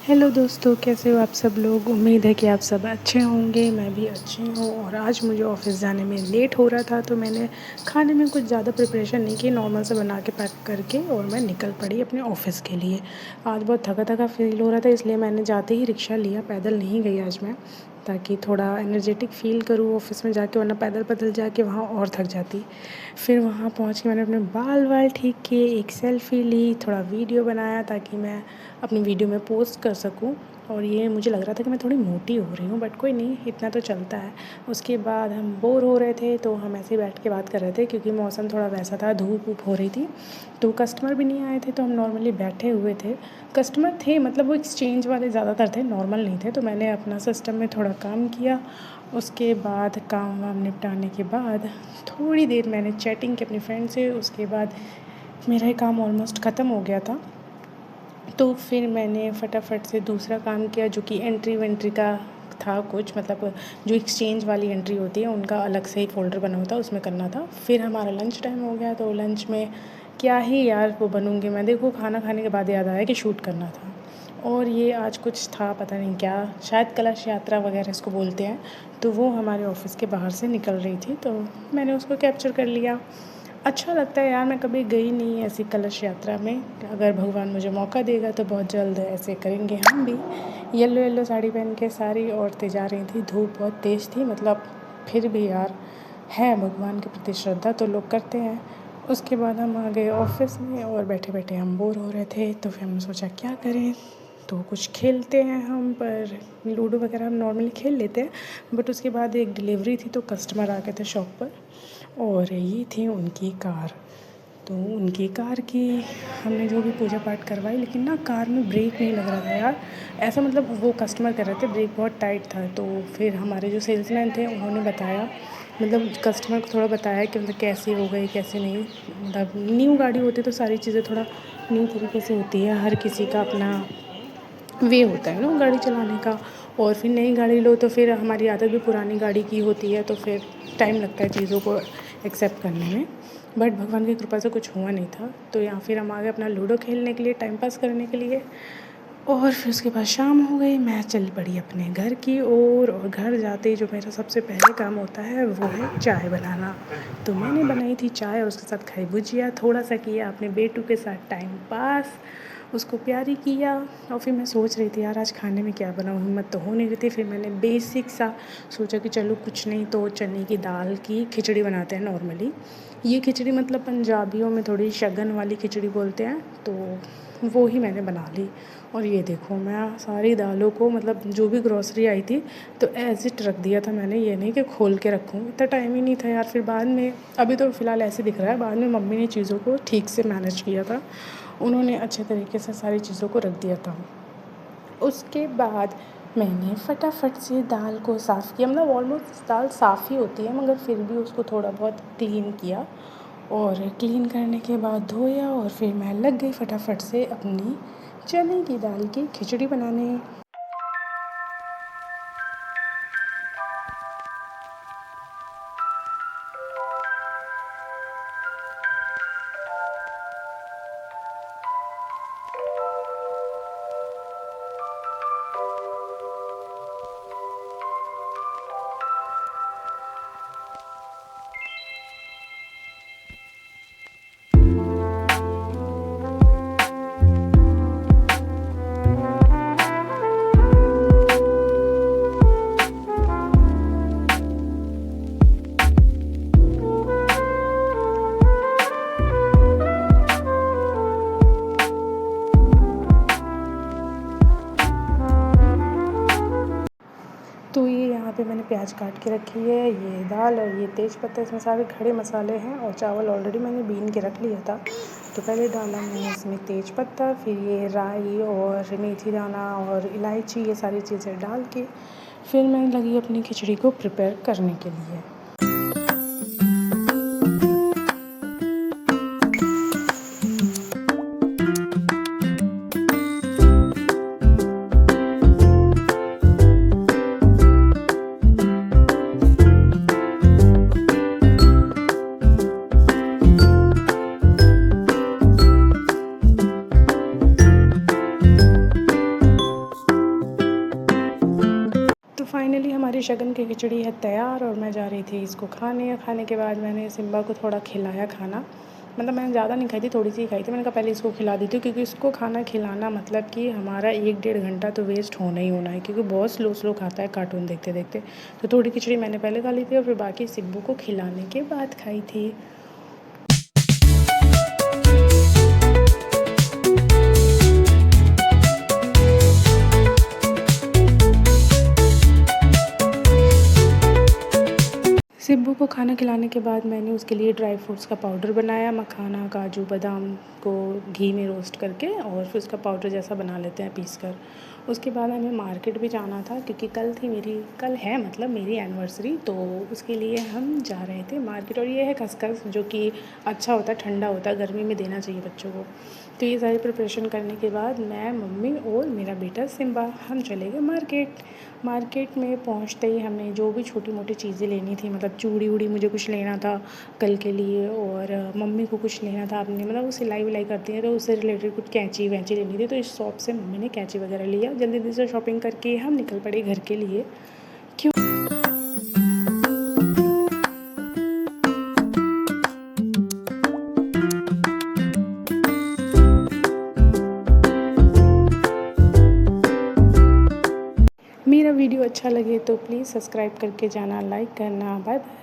Hello दोस्तों, कैसे हो आप सब लोग। उम्मीद है कि आप सब अच्छे होंगे। मैं भी अच्छी हूँ। और आज मुझे ऑफ़िस जाने में लेट हो रहा था, तो मैंने खाने में कुछ ज़्यादा प्रिपरेशन नहीं की, नॉर्मल से बना के पैक करके और मैं निकल पड़ी अपने ऑफ़िस के लिए। आज बहुत थका थका फील हो रहा था, इसलिए मैंने जाते ही रिक्शा लिया। पैदल नहीं गई आज मैं, ताकि थोड़ा एनर्जेटिक फ़ील करूँ ऑफ़िस में जाके, वरना पैदल पैदल जाके वहाँ और थक जाती। फिर वहाँ पहुँच के मैंने अपने बाल वाल ठीक किए, एक सेल्फ़ी ली, थोड़ा वीडियो बनाया ताकि मैं अपनी वीडियो में पोस्ट कर सकूं। और ये मुझे लग रहा था कि मैं थोड़ी मोटी हो रही हूँ, बट कोई नहीं, इतना तो चलता है। उसके बाद हम बोर हो रहे थे, तो हम ऐसे ही बैठ के बात कर रहे थे, क्योंकि मौसम थोड़ा वैसा था, धूप वूप हो रही थी, तो कस्टमर भी नहीं आए थे, तो हम नॉर्मली बैठे हुए थे। कस्टमर थे, मतलब वो एक्सचेंज वाले ज़्यादातर थे, नॉर्मल नहीं थे। तो मैंने अपना सिस्टम में थोड़ा काम किया। उसके बाद काम वाम निपटाने के बाद थोड़ी देर मैंने चैटिंग की अपनी फ्रेंड से। उसके बाद मेरा ये काम ऑलमोस्ट ख़त्म हो गया था, तो फिर मैंने फटाफट से दूसरा काम किया, जो कि एंट्री वेंट्री का था कुछ, मतलब जो एक्सचेंज वाली एंट्री होती है उनका अलग से ही फ़ोल्डर बना होता है, उसमें करना था। फिर हमारा लंच टाइम हो गया, तो लंच में क्या ही यार वो बनूँगी मैं। देखो, खाना खाने के बाद याद आया कि शूट करना था। और ये आज कुछ था, पता नहीं क्या, शायद कलश यात्रा वगैरह इसको बोलते हैं। तो वो हमारे ऑफ़िस के बाहर से निकल रही थी, तो मैंने उसको कैप्चर कर लिया। अच्छा लगता है यार, मैं कभी गई नहीं ऐसी कलश यात्रा में। अगर भगवान मुझे मौका देगा तो बहुत जल्द ऐसे करेंगे हम भी। येलो येलो साड़ी पहन के सारी औरतें जा रही थी, धूप बहुत तेज़ थी, मतलब फिर भी यार है भगवान के प्रति श्रद्धा, तो लोग करते हैं। उसके बाद हम आ गए ऑफ़िस में, और बैठे बैठे हम बोर हो रहे थे, तो फिर हमने सोचा क्या करें, तो कुछ खेलते हैं हम। पर लूडो वगैरह हम नॉर्मली खेल लेते हैं, बट उसके बाद एक डिलीवरी थी, तो कस्टमर आ गए थे शॉप पर, और ये थी उनकी कार। तो उनकी कार की हमने जो भी पूजा पाठ करवाई, लेकिन ना कार में ब्रेक नहीं लग रहा था यार। ऐसा मतलब वो कस्टमर कर रहे थे, ब्रेक बहुत टाइट था। तो फिर हमारे जो सेल्समैन थे उन्होंने बताया, मतलब कस्टमर को थोड़ा बताया कि मतलब कैसे हो गई कैसे नहीं। मतलब न्यू गाड़ी होती है तो सारी चीज़ें थोड़ा न्यू तरीके से होती है, हर किसी का अपना वे होता है ना गाड़ी चलाने का। और फिर नई गाड़ी लो तो फिर हमारी आदत भी पुरानी गाड़ी की होती है, तो फिर टाइम लगता है चीज़ों को एक्सेप्ट करने में। बट भगवान की कृपा से कुछ हुआ नहीं था। तो यहाँ फिर हम आ गए अपना लूडो खेलने के लिए, टाइम पास करने के लिए। और फिर उसके बाद शाम हो गई, मैं चल पड़ी अपने घर की ओर। और घर जाते ही जो मेरा सबसे पहले काम होता है वो है चाय बनाना। तो मैंने बनाई थी चाय, और उसके साथ खाई भुजिया, थोड़ा सा किया अपने बेटू के साथ टाइम पास, उसको प्यारी किया। और फिर मैं सोच रही थी यार आज खाने में क्या बनाऊँ, हिम्मत तो हो नहीं रही थी। फिर मैंने बेसिक सा सोचा कि चलो कुछ नहीं तो चने की दाल की खिचड़ी बनाते हैं नॉर्मली। ये खिचड़ी मतलब पंजाबियों में थोड़ी शगन वाली खिचड़ी बोलते हैं, तो वो ही मैंने बना ली। और ये देखो, मैं सारी दालों को, मतलब जो भी ग्रॉसरी आई थी तो ऐसे इट रख दिया था मैंने, ये नहीं कि खोल के रखूँ, इतना टाइम ही नहीं था यार। फिर बाद में, अभी तो फ़िलहाल ऐसे दिख रहा है, बाद में मम्मी ने चीज़ों को ठीक से मैनेज किया था, उन्होंने अच्छे तरीके से सारी चीज़ों को रख दिया था। उसके बाद मैंने फटाफट से दाल को साफ़ किया, मतलब ऑलमोस्ट दाल साफ़ ही होती है, मगर फिर भी उसको थोड़ा बहुत क्लीन किया। और क्लीन करने के बाद धोया, और फिर मैं लग गई फटाफट से अपनी चने की दाल की खिचड़ी बनाने। तो ये यहाँ पे मैंने प्याज काट के रखी है, ये दाल और ये तेज़पत्ता, इसमें सारे खड़े मसाले हैं। और चावल ऑलरेडी मैंने बीन के रख लिया था। तो पहले डाला मैंने इसमें तेज़पत्ता, फिर ये राई और मेथी दाना और इलायची, ये सारी चीज़ें डाल के फिर मैं लगी अपनी खिचड़ी को प्रिपेयर करने के लिए। फाइनली हमारी शगन की खिचड़ी है तैयार और मैं जा रही थी इसको खाने के बाद मैंने सिम्बा को थोड़ा खिलाया खाना, मतलब मैंने ज़्यादा नहीं खाई थी, थोड़ी सी ही खाई थी। मैंने कहा पहले इसको खिला देती हूँ, क्योंकि इसको खाना खिलाना मतलब कि हमारा 1-1.5 घंटा तो वेस्ट होना ही होना है, क्योंकि बहुत स्लो खाता है कार्टून देखते देखते। तो थोड़ी खिचड़ी मैंने पहले खा ली थी और फिर बाकी सिब्बू को खिलाने के बाद खाई थी। सिब्बू को खाना खिलाने के बाद मैंने उसके लिए ड्राई फ्रूट्स का पाउडर बनाया, मखाना, काजू, बादाम को घी में रोस्ट करके और फिर उसका पाउडर जैसा बना लेते हैं पीस कर। उसके बाद हमें मार्केट भी जाना था, क्योंकि कल है मतलब मेरी एनिवर्सरी, तो उसके लिए हम जा रहे थे मार्केट। और ये है खसखस, जो कि अच्छा होता है, ठंडा होता है, गर्मी में देना चाहिए बच्चों को। तो ये सारी प्रिपरेशन करने के बाद मैं, मम्मी और मेरा बेटा सिम्बा हम चले गए मार्केट में पहुंचते ही हमने जो भी छोटी मोटी चीज़ें लेनी थी, मतलब चूड़ी वूड़ी मुझे कुछ लेना था कल के लिए, और मम्मी को कुछ लेना था अपने, मतलब वो सिलाई विलाई करती है तो उससे रिलेटेड कुछ कैंची वैंची लेनी थी। तो इस शॉप से मम्मी ने कैंची वगैरह लिया। जल्दी से शॉपिंग करके हम निकल पड़े घर के लिए। क्यों मेरा वीडियो अच्छा लगे तो प्लीज़ सब्सक्राइब करके जाना, लाइक करना। Bye bye.